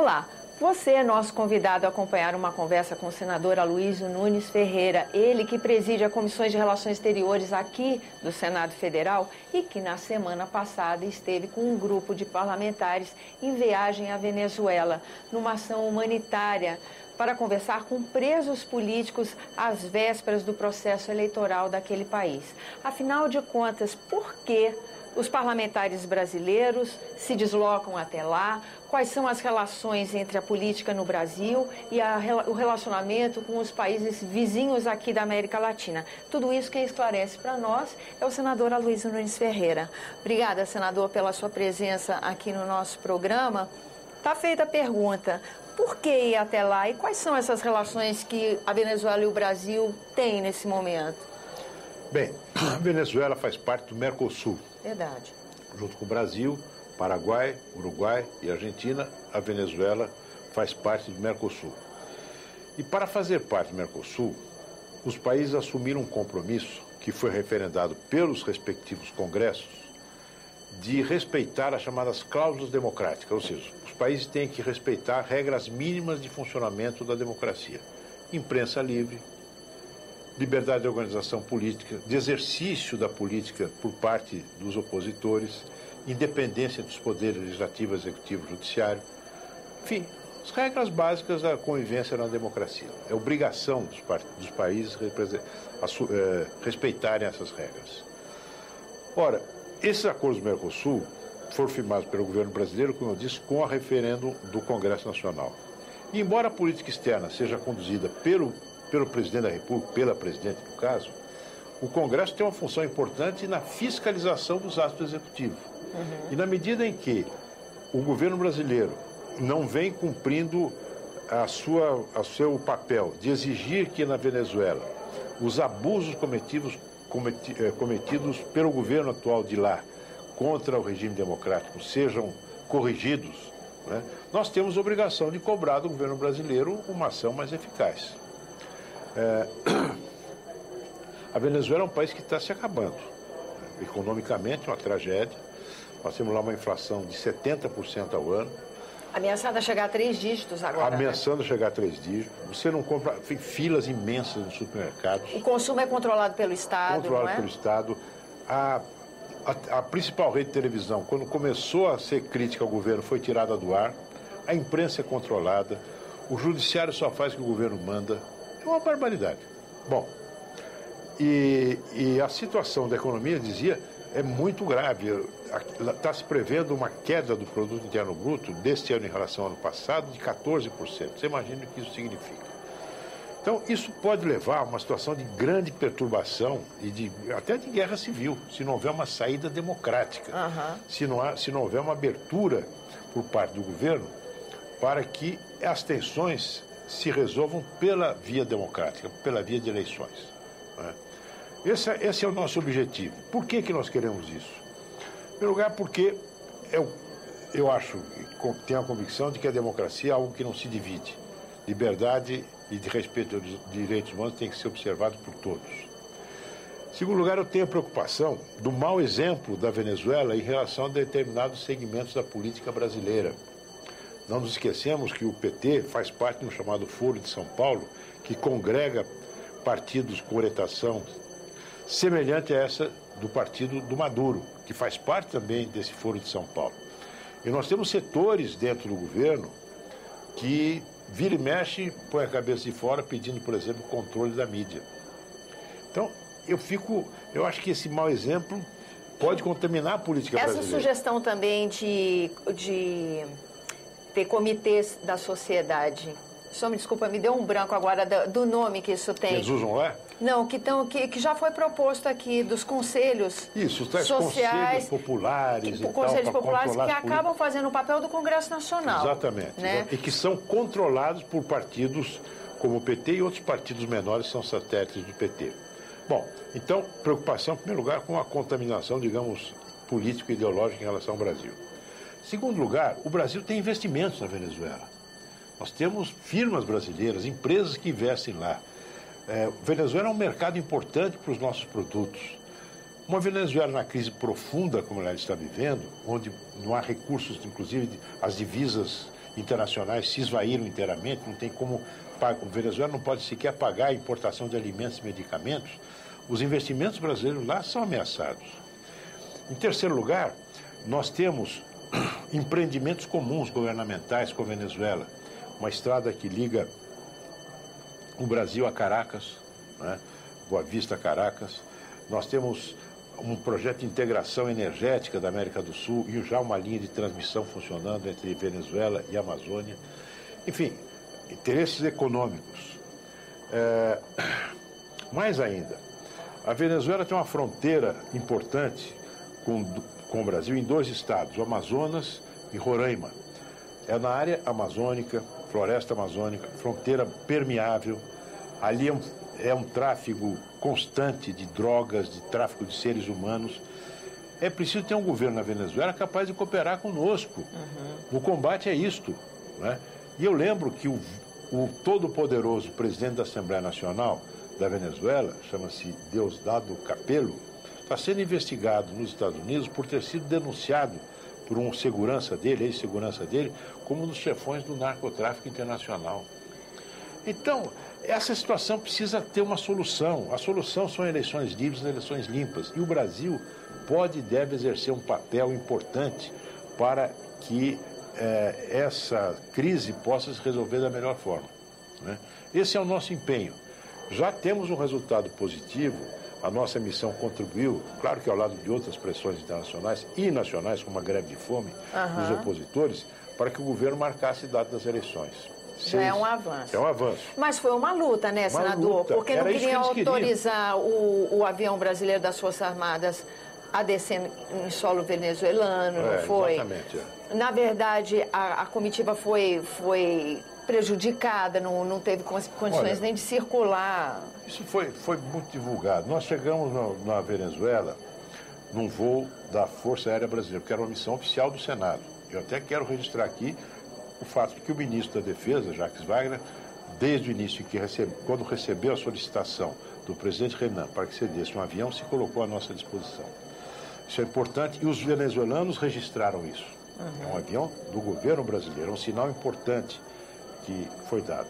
Olá, você é nosso convidado a acompanhar uma conversa com o senador Aloysio Nunes Ferreira, ele que preside a Comissões de Relações Exteriores aqui do Senado Federal e que na semana passada esteve com um grupo de parlamentares em viagem à Venezuela, numa ação humanitária para conversar com presos políticos às vésperas do processo eleitoral daquele país. Afinal de contas, por que os parlamentares brasileiros se deslocam até lá? Quais são as relações entre a política no Brasil e o relacionamento com os países vizinhos aqui da América Latina? Tudo isso quem esclarece para nós é o senador Aloysio Nunes Ferreira. Obrigada, senador, pela sua presença aqui no nosso programa. Está feita a pergunta, por que ir até lá e quais são essas relações que a Venezuela e o Brasil têm nesse momento? Bem, a Venezuela faz parte do Mercosul. Verdade. Junto com o Brasil, Paraguai, Uruguai e Argentina, a Venezuela faz parte do Mercosul. E para fazer parte do Mercosul, os países assumiram um compromisso que foi referendado pelos respectivos congressos de respeitar as chamadas cláusulas democráticas, ou seja, os países têm que respeitar regras mínimas de funcionamento da democracia. Imprensa livre, liberdade de organização política, de exercício da política por parte dos opositores, independência dos poderes legislativo, executivo e judiciário. Enfim, as regras básicas da convivência na democracia. É obrigação dos países respeitarem essas regras. Ora, esses acordos do Mercosul foram firmados pelo governo brasileiro, como eu disse, com a referendo do Congresso Nacional. E embora a política externa seja conduzida pelo presidente da República, pela presidente no caso, o Congresso tem uma função importante na fiscalização dos atos do Executivo. E na medida em que o governo brasileiro não vem cumprindo o seu papel de exigir que na Venezuela os abusos cometidos pelo governo atual de lá contra o regime democrático sejam corrigidos, né, nós temos a obrigação de cobrar do governo brasileiro uma ação mais eficaz. A Venezuela é um país que está se acabando. Economicamente, uma tragédia. Nós temos lá uma inflação de 70% ao ano. Ameaçada a chegar a 3 dígitos agora. Ameaçando a chegar a 3 dígitos. Você não compra, tem filas imensas nos supermercados. O consumo é controlado pelo Estado, controlado não é? Pelo Estado. A principal rede de televisão, quando começou a ser crítica ao governo, foi tirada do ar. A imprensa é controlada. O judiciário só faz o que o governo manda. É uma barbaridade. Bom, e a situação da economia, dizia, é muito grave. Está se prevendo uma queda do produto interno bruto deste ano em relação ao ano passado de 14%. Você imagina o que isso significa. Então, isso pode levar a uma situação de grande perturbação e até de guerra civil, se não houver uma saída democrática, se não houver uma abertura por parte do governo para que as tensões se resolvam pela via democrática, pela via de eleições. Né? Esse é o nosso objetivo. Por que nós queremos isso? Em primeiro lugar, porque eu acho, tenho a convicção de que a democracia é algo que não se divide. Liberdade e de respeito aos direitos humanos tem que ser observado por todos. Em segundo lugar, eu tenho a preocupação do mau exemplo da Venezuela em relação a determinados segmentos da política brasileira. Não nos esquecemos que o PT faz parte do chamado Foro de São Paulo, que congrega partidos com orientação semelhante a essa do partido do Maduro, que faz parte também desse Foro de São Paulo. E nós temos setores dentro do governo que vira e mexe, põe a cabeça de fora pedindo, por exemplo, o controle da mídia. Então, eu acho que esse mau exemplo pode contaminar a política brasileira. Essa sugestão também de ter comitês da sociedade. Só me desculpa, me deu um branco agora do nome que isso tem. Eles usam lá? Não, que já foi proposto aqui dos conselhos conselhos sociais, populares e conselhos tal, populares que acabam fazendo o papel do Congresso Nacional. Exatamente. Né? E que são controlados por partidos como o PT e outros partidos menores que são satélites do PT. Bom, então, preocupação, em primeiro lugar, com a contaminação, digamos, político-ideológica em relação ao Brasil. Em segundo lugar, o Brasil tem investimentos na Venezuela. Nós temos firmas brasileiras, empresas que investem lá. Venezuela é um mercado importante para os nossos produtos. Uma Venezuela na crise profunda, como ela está vivendo, onde não há recursos, inclusive as divisas internacionais se esvaíram inteiramente, não tem como... O Venezuela não pode sequer pagar a importação de alimentos e medicamentos. Os investimentos brasileiros lá são ameaçados. Em terceiro lugar, nós temos empreendimentos comuns governamentais com a Venezuela. Uma estrada que liga o Brasil a Caracas, né? Boa Vista a Caracas. Nós temos um projeto de integração energética da América do Sul e já uma linha de transmissão funcionando entre Venezuela e Amazônia. Enfim, interesses econômicos. Mais ainda, a Venezuela tem uma fronteira importante com o Brasil em 2 estados, o Amazonas e Roraima. É na área amazônica, floresta amazônica, fronteira permeável. Ali é um tráfego constante de drogas, de tráfico de seres humanos. É preciso ter um governo na Venezuela capaz de cooperar conosco. O combate é isto, né? E eu lembro que o todo-poderoso presidente da Assembleia Nacional da Venezuela, chama-se Diosdado Capello, está sendo investigado nos Estados Unidos por ter sido denunciado por um segurança dele, ex-segurança dele, como um dos chefões do narcotráfico internacional. Então, essa situação precisa ter uma solução. A solução são eleições livres, eleições limpas. E o Brasil pode e deve exercer um papel importante para que essa crise possa se resolver da melhor forma, né? Esse é o nosso empenho. Já temos um resultado positivo, a nossa missão contribuiu, claro que ao lado de outras pressões internacionais e nacionais, como a greve de fome dos opositores, para que o governo marcasse a data das eleições. Já é um avanço. É um avanço. Mas foi uma luta, né, senador? Luta. Porque não queriam autorizar o avião brasileiro das Forças Armadas a descer em solo venezuelano, não foi? Exatamente. Na verdade, a comitiva foi prejudicada, não teve condições nem de circular. Isso foi muito divulgado. Nós chegamos na Venezuela num voo da Força Aérea Brasileira, que era uma missão oficial do Senado. Eu até quero registrar aqui o fato de que o ministro da Defesa, Jacques Wagner, desde o início, quando recebeu a solicitação do presidente Renan para que cedesse um avião, se colocou à nossa disposição. Isso é importante e os venezuelanos registraram isso. É um avião do governo brasileiro, é um sinal importante que foi dado.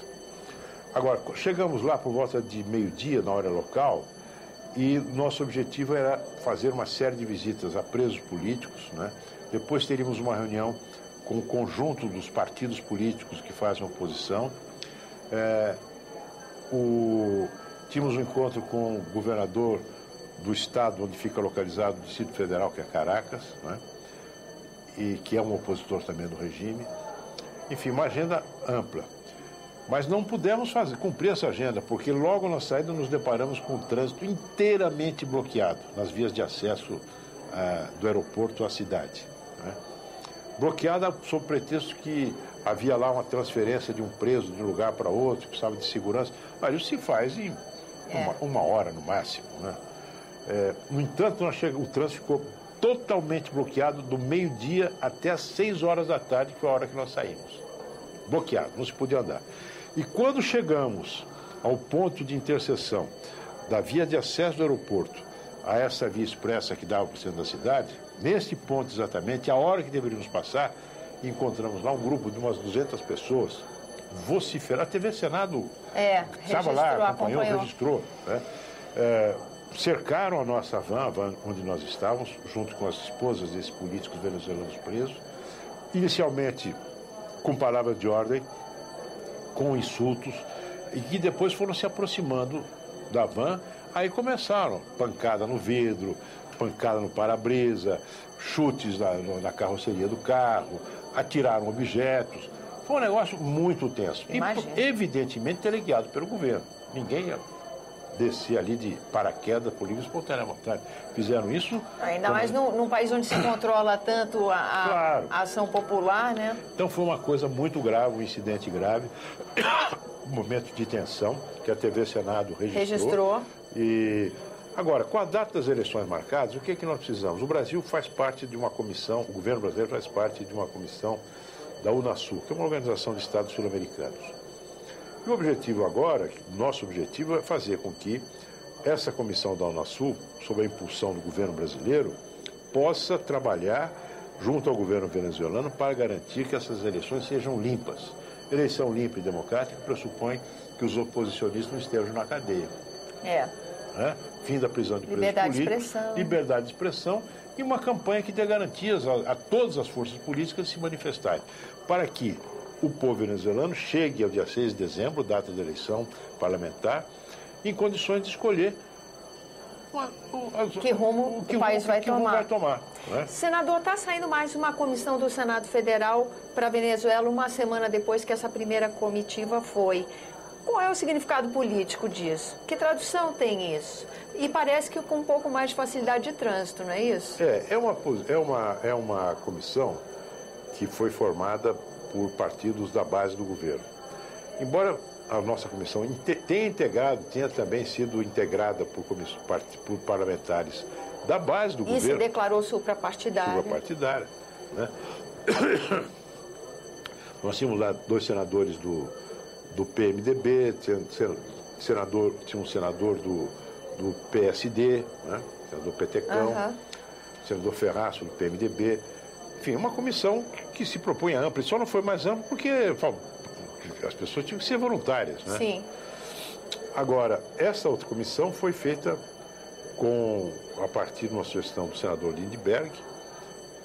Agora, chegamos lá por volta de meio-dia, na hora local, e nosso objetivo era fazer uma série de visitas a presos políticos, né? Depois teríamos uma reunião com o conjunto dos partidos políticos que fazem oposição. Tínhamos um encontro com o governador do estado onde fica localizado o Distrito Federal, que é Caracas, né? E que é um opositor também do regime. Enfim, uma agenda ampla. Mas não pudemos cumprir essa agenda, porque logo na saída nos deparamos com o trânsito inteiramente bloqueado nas vias de acesso do aeroporto à cidade, né? Bloqueada sob pretexto que havia lá uma transferência de um preso de um lugar para outro, precisava de segurança. Mas isso se faz em uma hora no máximo, né? No entanto, o trânsito ficou totalmente bloqueado do meio-dia até às 6 horas da tarde, que foi a hora que nós saímos. Bloqueado, não se podia andar. E quando chegamos ao ponto de interseção da via de acesso do aeroporto a essa via expressa que dava para o centro da cidade, nesse ponto exatamente, a hora que deveríamos passar, encontramos lá um grupo de umas 200 pessoas vociferando. A TV Senado estava lá, acompanhou, registrou, né? Cercaram a nossa van onde nós estávamos, junto com as esposas desses políticos venezuelanos presos, inicialmente com palavras de ordem, com insultos, e que depois foram se aproximando da van. Aí começaram pancada no vidro, pancada no para-brisa, chutes na carroceria do carro, atiraram objetos. Foi um negócio muito tenso. Imagina. E, evidentemente, teleguiado pelo governo. Ninguém ia descer ali de paraquedas por livre e espontânea vontade. Fizeram isso... Ainda mais num país onde se controla tanto a ação popular, né? Então foi uma coisa muito grave, um incidente grave, um momento de tensão que a TV Senado registrou. E agora, com a data das eleições marcadas, o que é que nós precisamos? O Brasil faz parte de uma comissão, o governo brasileiro faz parte de uma comissão da Unasul, que é uma organização de Estados sul-americanos. E o objetivo agora, nosso objetivo é fazer com que essa comissão da Unasul, sob a impulsão do governo brasileiro, possa trabalhar junto ao governo venezuelano para garantir que essas eleições sejam limpas. Eleição limpa e democrática pressupõe que os oposicionistas não estejam na cadeia. Fim da prisão de presos políticos, liberdade de expressão e uma campanha que dê garantias a todas as forças políticas se manifestarem, para que o povo venezuelano chegue ao dia 6 de dezembro, data da eleição parlamentar, em condições de escolher que rumo o país vai tomar. Né? Senador, está saindo mais uma comissão do Senado Federal para a Venezuela uma semana depois que essa primeira comitiva foi. Qual é o significado político disso? Que tradução tem isso? E parece que com um pouco mais de facilidade de trânsito, não é isso? É uma comissão que foi formada por partidos da base do governo. Embora a nossa comissão tenha também sido integrada por parlamentares da base do governo. E se declarou suprapartidária. Né? Nós tínhamos lá 2 senadores do PMDB, tinha um senador do PSD, né? Senador Petecão, senador Ferraço do PMDB. Enfim, uma comissão que se propõe ampla. Só não foi mais ampla porque as pessoas tinham que ser voluntárias, né? Sim. Agora, essa outra comissão foi feita a partir de uma sugestão do senador Lindbergh,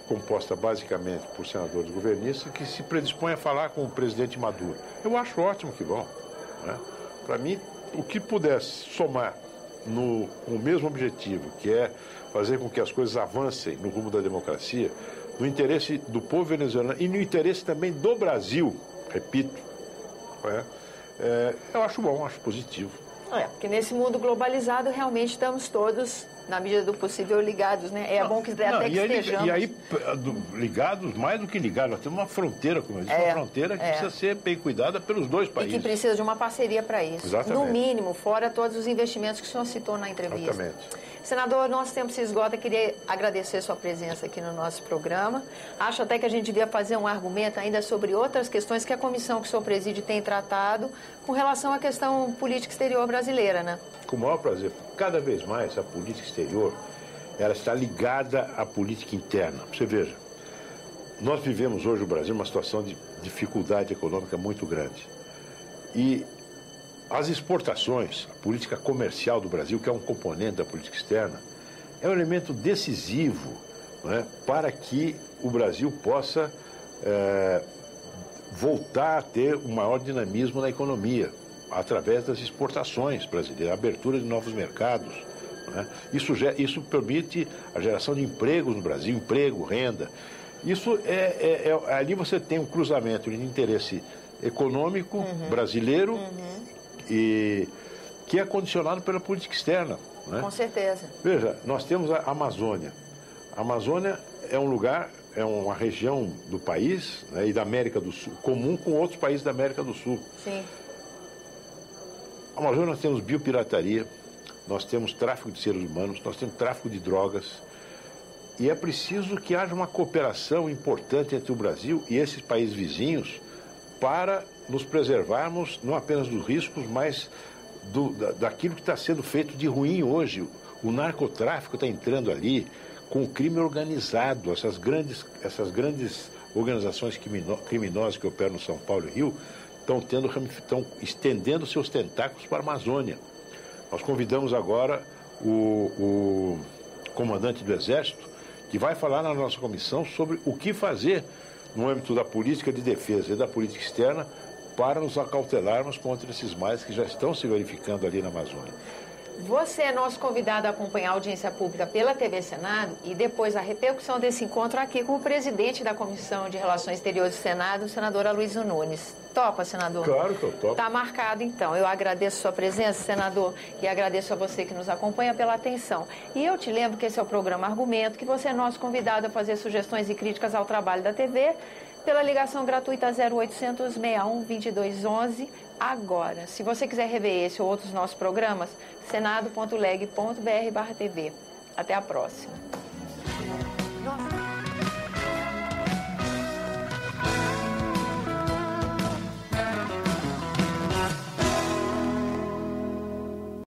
composta basicamente por senadores governistas, que se predispõem a falar com o presidente Maduro. Eu acho ótimo que vão. Né? Para mim, o que pudesse somar no mesmo objetivo, que é fazer com que as coisas avancem no rumo da democracia, no interesse do povo venezuelano e no interesse também do Brasil, repito, eu acho bom, acho positivo. Porque nesse mundo globalizado realmente estamos todos, na medida do possível, ligados, né? É bom que até que estejamos. E aí, ligados, mais do que ligados, nós temos uma fronteira, como eu disse, uma fronteira que precisa ser bem cuidada pelos 2 países. E que precisa de uma parceria para isso. Exatamente. No mínimo, fora todos os investimentos que o senhor citou na entrevista. Exatamente. Senador, nosso tempo se esgota. Queria agradecer sua presença aqui no nosso programa. Acho até que a gente devia fazer um argumento ainda sobre outras questões que a comissão que o senhor preside tem tratado com relação à questão política exterior brasileira, né? Com o maior prazer. Cada vez mais a política exterior ela está ligada à política interna. Você veja, nós vivemos hoje no Brasil uma situação de dificuldade econômica muito grande. E as exportações, a política comercial do Brasil, que é um componente da política externa, é um elemento decisivo, não é, para que o Brasil possa voltar a ter um maior dinamismo na economia, através das exportações brasileiras, a abertura de novos mercados. Né? Isso permite a geração de empregos no Brasil, emprego, renda. Isso ali você tem um cruzamento de interesse econômico brasileiro e que é condicionado pela política externa. Né? Com certeza. Veja, nós temos a Amazônia. A Amazônia é um lugar, é uma região do país, né, e da América do Sul, comum com outros países da América do Sul. Sim. Na Amazônia nós temos biopirataria, nós temos tráfico de seres humanos, nós temos tráfico de drogas. E é preciso que haja uma cooperação importante entre o Brasil e esses países vizinhos para nos preservarmos não apenas dos riscos, mas daquilo que está sendo feito de ruim hoje. O narcotráfico está entrando ali com o crime organizado. Essas grandes organizações criminosas que operam no São Paulo e Rio estão estendendo seus tentáculos para a Amazônia. Nós convidamos agora o comandante do Exército, que vai falar na nossa comissão sobre o que fazer no âmbito da política de defesa e da política externa para nos acautelarmos contra esses males que já estão se verificando ali na Amazônia. Você é nosso convidado a acompanhar a audiência pública pela TV Senado e depois a repercussão desse encontro aqui com o presidente da Comissão de Relações Exteriores do Senado, o senador Aloysio Nunes. Topa, senador? Claro que eu topo. Está marcado, então. Eu agradeço a sua presença, senador, e agradeço a você que nos acompanha pela atenção. E eu te lembro que esse é o programa Argumento, que você é nosso convidado a fazer sugestões e críticas ao trabalho da TV pela ligação gratuita 0800 61 2211 agora. Se você quiser rever esse ou outros nossos programas, senado.leg.br/TV. Até a próxima.